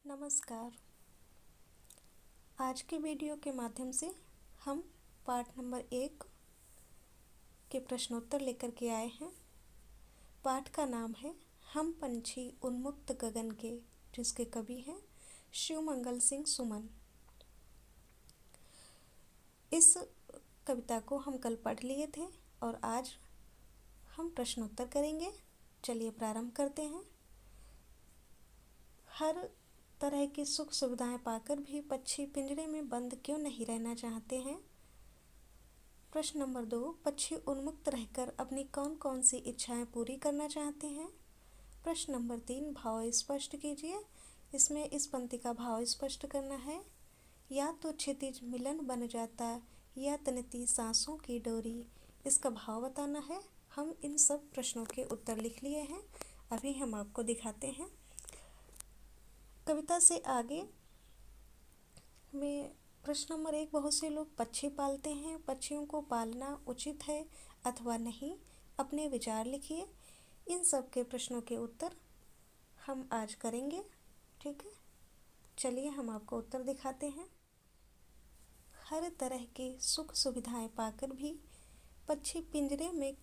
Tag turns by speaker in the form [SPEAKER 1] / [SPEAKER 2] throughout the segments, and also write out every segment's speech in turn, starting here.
[SPEAKER 1] नमस्कार। आज के वीडियो के माध्यम से हम पाठ नंबर 1 के प्रश्नोत्तर लेकर के आए हैं। पाठ का नाम है हम पंछी उन्मुक्त गगन के, जिसके कवि हैं शिवमंगल सिंह सुमन। इस कविता को हम कल पढ़ लिए थे और आज हम प्रश्नोत्तर करेंगे। चलिए प्रारंभ करते हैं। हर तरह की सुख सुविधाएं पाकर भी पक्षी पिंजरे में बंद क्यों नहीं रहना चाहते हैं। प्रश्न नंबर 2, पक्षी उन्मुक्त रहकर अपनी कौन कौन सी इच्छाएं पूरी करना चाहते हैं। प्रश्न नंबर 3, भाव स्पष्ट कीजिए। इसमें इस पंक्ति का भाव स्पष्ट करना है। या तो क्षितिज मिलन बन जाता या तनती सांसों की डोरी, इसका भाव बताना है। हम इन सब प्रश्नों के उत्तर लिख लिए हैं, अभी हम आपको दिखाते हैं। कविता से आगे में प्रश्न नंबर 1, बहुत से लोग पक्षी पालते हैं, पक्षियों को पालना उचित है अथवा नहीं, अपने विचार लिखिए। इन सब के प्रश्नों के उत्तर हम आज करेंगे। ठीक है, चलिए हम आपको उत्तर दिखाते हैं। हर तरह की सुख सुविधाएं पाकर भी पक्षी पिंजरे में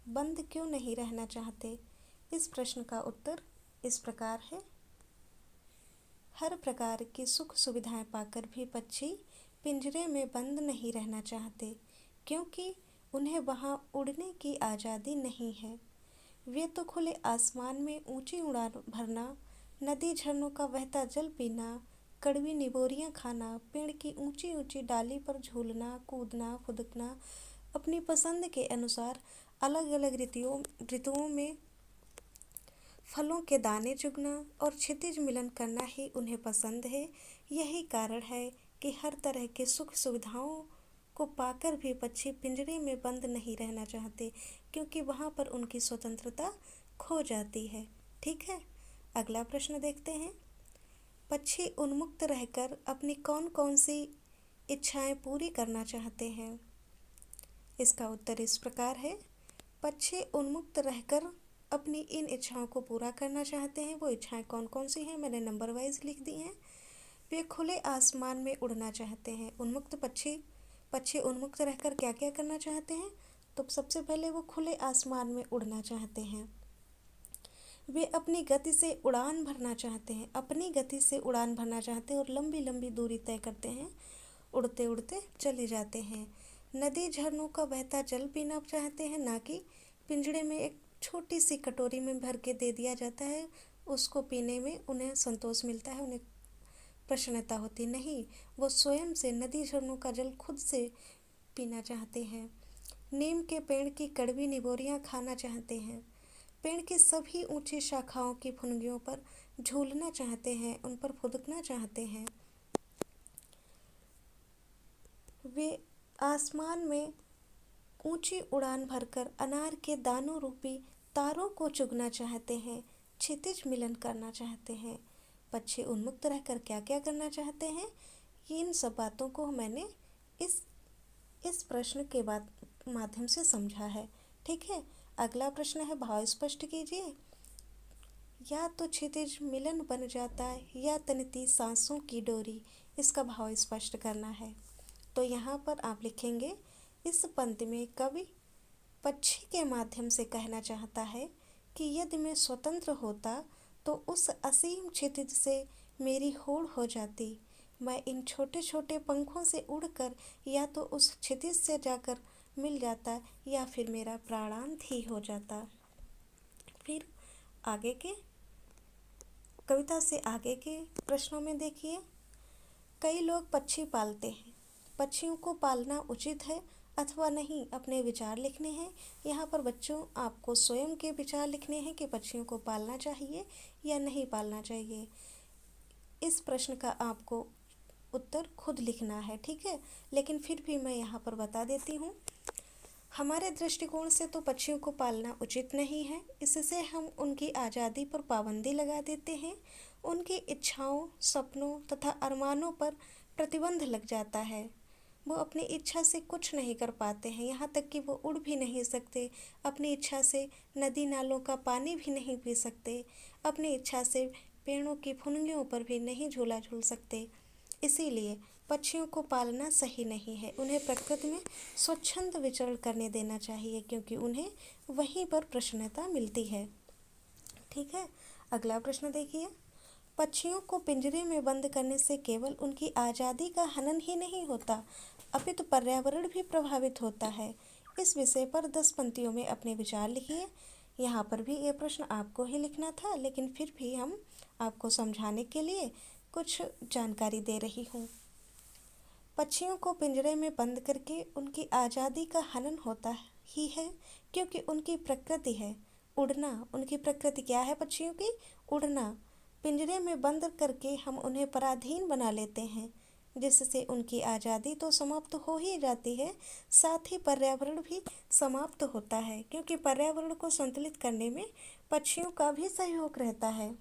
[SPEAKER 1] बंद क्यों नहीं रहना चाहते। इस प्रश्न का उत्तर इस प्रकार है। हर प्रकार की सुख सुविधाएं पाकर भी पक्षी पिंजरे में बंद नहीं रहना चाहते, क्योंकि उन्हें वहां उड़ने की आज़ादी नहीं है। वे तो खुले आसमान में ऊंची उड़ान भरना, नदी झरनों का बहता जल पीना, कड़वी निबोरियां खाना, पेड़ की ऊंची ऊंची डाली पर झूलना, कूदना, फुदकना, अपनी पसंद के अनुसार अलग अलग ऋतुओं में फलों के दाने चुगना और क्षितिज मिलन करना ही उन्हें पसंद है। यही कारण है कि हर तरह के सुख सुविधाओं को पाकर भी पक्षी पिंजरे में बंद नहीं रहना चाहते, क्योंकि वहाँ पर उनकी स्वतंत्रता खो जाती है। ठीक है, अगला प्रश्न देखते हैं। पक्षी उन्मुक्त रहकर अपनी कौन कौन सी इच्छाएं पूरी करना चाहते हैं। इसका उत्तर इस प्रकार है। पक्षी उन्मुक्त रहकर अपनी इन इच्छाओं को पूरा करना चाहते हैं। वो इच्छाएं कौन कौन सी हैं, मैंने नंबर वाइज लिख दी हैं। वे खुले आसमान में उड़ना चाहते हैं। उन्मुक्त पक्षी उन्मुक्त रहकर क्या क्या करना चाहते हैं, तो सबसे पहले वो खुले आसमान में उड़ना चाहते हैं। वे अपनी गति से उड़ान भरना चाहते हैं, अपनी गति से उड़ान भरना चाहते हैं और लंबी लंबी दूरी तय करते हैं, उड़ते उड़ते चले जाते हैं। नदी झरनों का बहता जल पीना चाहते हैं, ना कि पिंजड़े में एक छोटी सी कटोरी में भर के दे दिया जाता है, उसको पीने में उन्हें संतोष मिलता है, उन्हें प्रसन्नता होती नहीं। वो स्वयं से नदी झरनों का जल खुद से पीना चाहते हैं। नीम के पेड़ की कड़वी निबोरियां खाना चाहते हैं। पेड़ की सभी ऊंची शाखाओं की फुनगियों पर झूलना चाहते हैं, उन पर फुदकना चाहते हैं। वे आसमान में ऊंची उड़ान भरकर अनार के दानों रूपी तारों को चुगना चाहते हैं, क्षितिज मिलन करना चाहते हैं। पक्षी उन्मुक्त रहकर क्या क्या करना चाहते हैं, इन सब बातों को मैंने इस प्रश्न के माध्यम से समझा है। ठीक है, अगला प्रश्न है, भाव स्पष्ट कीजिए। या तो क्षितिज मिलन बन जाता है या तनती सांसों की डोरी, इसका भाव स्पष्ट करना है। तो यहाँ पर आप लिखेंगे, इस पंक्ति में कवि पक्षी के माध्यम से कहना चाहता है कि यदि मैं स्वतंत्र होता तो उस असीम क्षितिज से मेरी होड़ हो जाती। मैं इन छोटे छोटे पंखों से उड़कर या तो उस क्षितिज से जाकर मिल जाता या फिर मेरा प्राणांत ही हो जाता। फिर आगे के कविता से आगे के प्रश्नों में देखिए। कई लोग पक्षी पालते हैं, पक्षियों को पालना उचित है अथवा नहीं, अपने विचार लिखने हैं। यहाँ पर बच्चों आपको स्वयं के विचार लिखने हैं कि पक्षियों को पालना चाहिए या नहीं पालना चाहिए। इस प्रश्न का आपको उत्तर खुद लिखना है। ठीक है, लेकिन फिर भी मैं यहाँ पर बता देती हूँ। हमारे दृष्टिकोण से तो पक्षियों को पालना उचित नहीं है। इससे हम उनकी आज़ादी पर पाबंदी लगा देते हैं, उनकी इच्छाओं, सपनों तथा अरमानों पर प्रतिबंध लग जाता है। वो अपनी इच्छा से कुछ नहीं कर पाते हैं, यहाँ तक कि वो उड़ भी नहीं सकते। अपनी इच्छा से नदी नालों का पानी भी नहीं पी सकते, अपनी इच्छा से पेड़ों की फुनगियों पर भी नहीं झूला झूल सकते। इसीलिए पक्षियों को पालना सही नहीं है। उन्हें प्रकृति में स्वच्छंद विचरण करने देना चाहिए, क्योंकि उन्हें वहीं पर प्रसन्नता मिलती है। ठीक है, अगला प्रश्न देखिए। पक्षियों को पिंजरे में बंद करने से केवल उनकी आज़ादी का हनन ही नहीं होता, अपितु पर्यावरण भी प्रभावित होता है। इस विषय पर 10 पंक्तियों में अपने विचार लिखिए। यहाँ पर भी ये प्रश्न आपको ही लिखना था, लेकिन फिर भी हम आपको समझाने के लिए कुछ जानकारी दे रही हूँ। पक्षियों को पिंजरे में बंद करके उनकी आज़ादी का हनन होता ही है, क्योंकि उनकी प्रकृति है उड़ना। उनकी प्रकृति क्या है पक्षियों की? उड़ना। पिंजरे में बंद करके हम उन्हें पराधीन बना लेते हैं, जिससे उनकी आज़ादी तो समाप्त हो ही जाती है, साथ ही पर्यावरण भी समाप्त होता है, क्योंकि पर्यावरण को संतुलित करने में पक्षियों का भी सहयोग रहता है।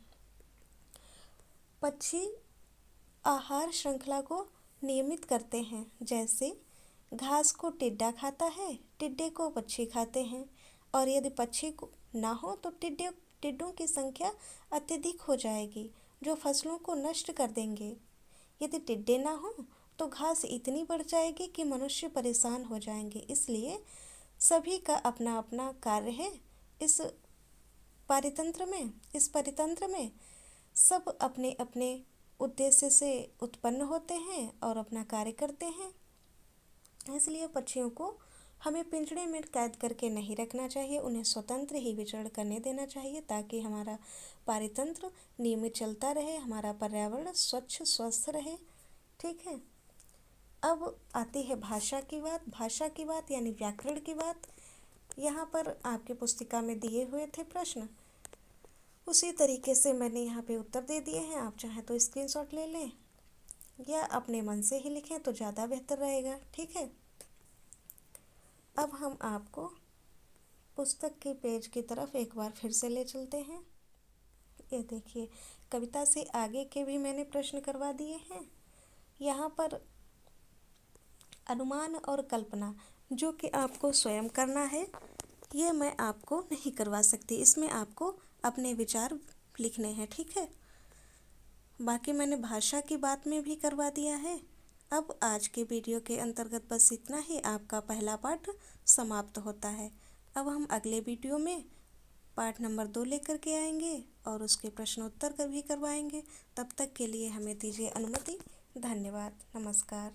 [SPEAKER 1] पक्षी आहार श्रृंखला को नियमित करते हैं, जैसे घास को टिड्डा खाता है, टिड्डे को पक्षी खाते हैं, और यदि पक्षी को ना हो तो टिड्डों की संख्या अत्यधिक हो जाएगी, जो फसलों को नष्ट कर देंगे। यदि टिड्डे ना हो तो घास इतनी बढ़ जाएगी कि मनुष्य परेशान हो जाएंगे। इसलिए सभी का अपना अपना कार्य है। इस परितंत्र में सब अपने अपने उद्देश्य से उत्पन्न होते हैं और अपना कार्य करते हैं। इसलिए पक्षियों को हमें पिंजड़े में कैद करके नहीं रखना चाहिए, उन्हें स्वतंत्र ही विचरण करने देना चाहिए, ताकि हमारा पारितंत्र नियमित चलता रहे, हमारा पर्यावरण स्वच्छ स्वस्थ रहे। ठीक है, अब आती है भाषा की बात यानी व्याकरण की बात। यहाँ पर आपकी पुस्तिका में दिए हुए थे प्रश्न, उसी तरीके से मैंने यहाँ पे उत्तर दे दिए हैं। आप चाहें तो स्क्रीनशॉट ले लें या अपने मन से ही लिखें तो ज़्यादा बेहतर रहेगा। ठीक है, अब हम आपको पुस्तक के पेज की तरफ एक बार फिर से ले चलते हैं। ये देखिए, कविता से आगे के भी मैंने प्रश्न करवा दिए हैं। यहाँ पर अनुमान और कल्पना जो कि आपको स्वयं करना है, ये मैं आपको नहीं करवा सकती। इसमें आपको अपने विचार लिखने हैं। ठीक है, बाकी मैंने भाषा की बात में भी करवा दिया है। अब आज के वीडियो के अंतर्गत बस इतना ही, आपका पहला पाठ समाप्त होता है। अब हम अगले वीडियो में पाठ नंबर 2 लेकर के आएंगे और उसके प्रश्नोत्तर भी करवाएंगे। तब तक के लिए हमें दीजिए अनुमति। धन्यवाद, नमस्कार।